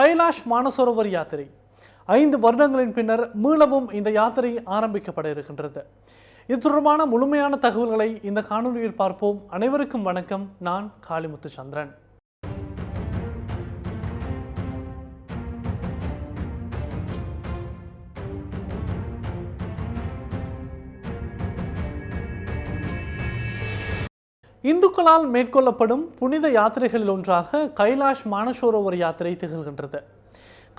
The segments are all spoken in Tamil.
கைலாஷ் மானசரோவர் யாத்திரை 5 வருடங்களின் பின்னர் மீளவும் இந்த யாத்திரை ஆரம்பிக்கப்பட இருக்கின்றது. இது தொடர்பான முழுமையான தகவல்களை இந்த காணொலியில் பார்ப்போம். அனைவருக்கும் வணக்கம். நான் காளிமுத்து சந்திரன். இந்துக்களால் மேற்கொள்ளப்படும் புனித யாத்திரைகளில் ஒன்றாக கைலாஷ் மானசரோவர் யாத்திரை திகழ்கின்றது.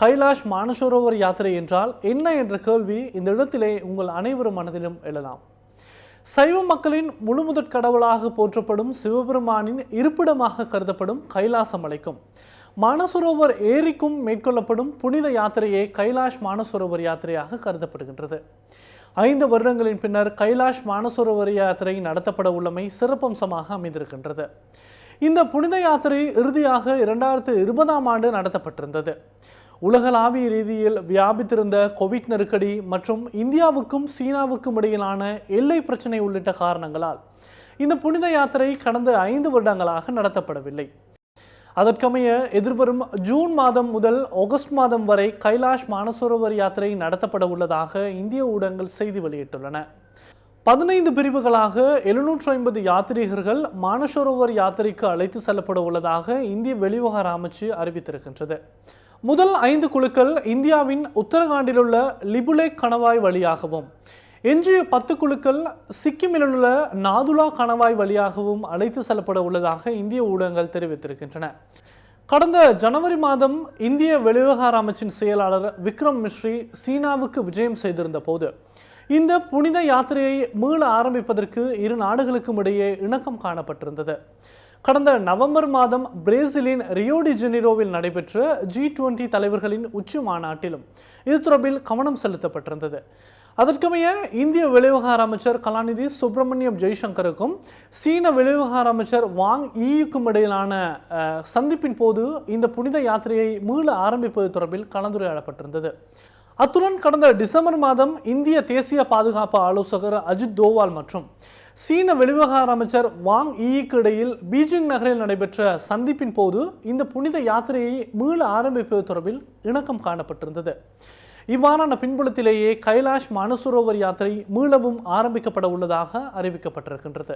கைலாஷ் மானசரோவர் யாத்திரை என்றால் என்ன என்ற கேள்வி இந்த இடத்திலே உங்கள் அனைவரும் மனதிலும் எழலாம். சைவ மக்களின் முழுமுதற் கடவுளாக போற்றப்படும் சிவபெருமானின் இருப்பிடமாக கருதப்படும் கைலாச மலைக்கும் மானசரோவர் ஏரிக்கும் மேற்கொள்ளப்படும் புனித யாத்திரையே கைலாஷ் மானசரோவர் யாத்திரையாக கருதப்படுகின்றது. 5 வருடங்களின் பின்னர் கைலாஷ் மானசரோவர் யாத்திரை நடத்தப்பட உள்ளமை சிறப்பம்சமாக அமைந்திருக்கின்றது. இந்த புனித யாத்திரை இறுதியாக 2020ஆம் ஆண்டு நடத்தப்பட்டிருந்தது. உலகளாவிய ரீதியில் வியாபித்திருந்த கோவிட் நெருக்கடி மற்றும் இந்தியாவுக்கும் சீனாவுக்கும் இடையிலான எல்லை பிரச்சினை உள்ளிட்ட காரணங்களால் இந்த புனித யாத்திரை கடந்த 5 வருடங்களாக நடத்தப்படவில்லை. அதற்கமைய எதிர்வரும் ஜூன் மாதம் முதல் ஆகஸ்ட் மாதம் வரை கைலாஷ் மானசரோவர் யாத்திரை நடத்தப்பட உள்ளதாக இந்திய ஊடகங்கள் செய்தி வெளியிட்டுள்ளன. 15 பிரிவுகளாக 750 யாத்ரீகர்கள் மானசரோவர் யாத்திரைக்கு அழைத்து செல்லப்பட உள்ளதாக இந்திய வெளிவிவகார அமைச்சு அறிவித்திருக்கின்றது. முதல் 5 குழுக்கள் இந்தியாவின் உத்தரகாண்டில் உள்ள லிபுலேக் கணவாய் வழியாகவும் எஞ்சிய 10 குழுக்கள் சிக்கிமில் உள்ள நாதுலா கணவாய் வழியாகவும் அழைத்து செல்லப்பட உள்ளதாக இந்திய ஊடகங்கள் தெரிவித்திருக்கின்றன. கடந்த ஜனவரி மாதம் இந்திய வெளிவிவகார அமைச்சின் செயலாளர் விக்ரம் மிஸ்ரி சீனாவுக்கு விஜயம் செய்திருந்த போது இந்த புனித யாத்திரையை மீள ஆரம்பிப்பதற்கு இரு நாடுகளுக்கும் இடையே இணக்கம் காணப்பட்டிருந்தது. கடந்த நவம்பர் மாதம் பிரேசிலின் ரியோ டி ஜெனிரோவில் நடைபெற்ற G20 தலைவர்களின் உச்சி மாநாட்டிலும் இது தொடர்பில் கவனம் செலுத்தப்பட்டிருந்தது. அதற்கமைய இந்திய வெளிவிவகார அமைச்சர் கலாநிதி சுப்பிரமணியம் ஜெய்சங்கருக்கும் சீன வெளிவிவகார அமைச்சர் வாங் ஈயுக்கும் இடையிலான சந்திப்பின் போது இந்த புனித யாத்திரையை மீள ஆரம்பிப்பது தொடர்பில் கலந்துரையாடப்பட்டிருந்தது. அத்துடன் கடந்த டிசம்பர் மாதம் இந்திய தேசிய பாதுகாப்பு ஆலோசகர் அஜித் தோவால் மற்றும் சீன வெளிவிவகார அமைச்சர் வாங் ஈக்கு இடையில் பீஜிங் நகரில் நடைபெற்ற சந்திப்பின் போது இந்த புனித யாத்திரையை மீள ஆரம்பிப்பது தொடர்பில் இணக்கம் காணப்பட்டிருந்தது. இவ்வாறான பின்புலத்திலேயே கைலாஷ் மானசரோவர் யாத்திரை மீளவும் ஆரம்பிக்கப்பட உள்ளதாக அறிவிக்கப்பட்டிருக்கின்றது.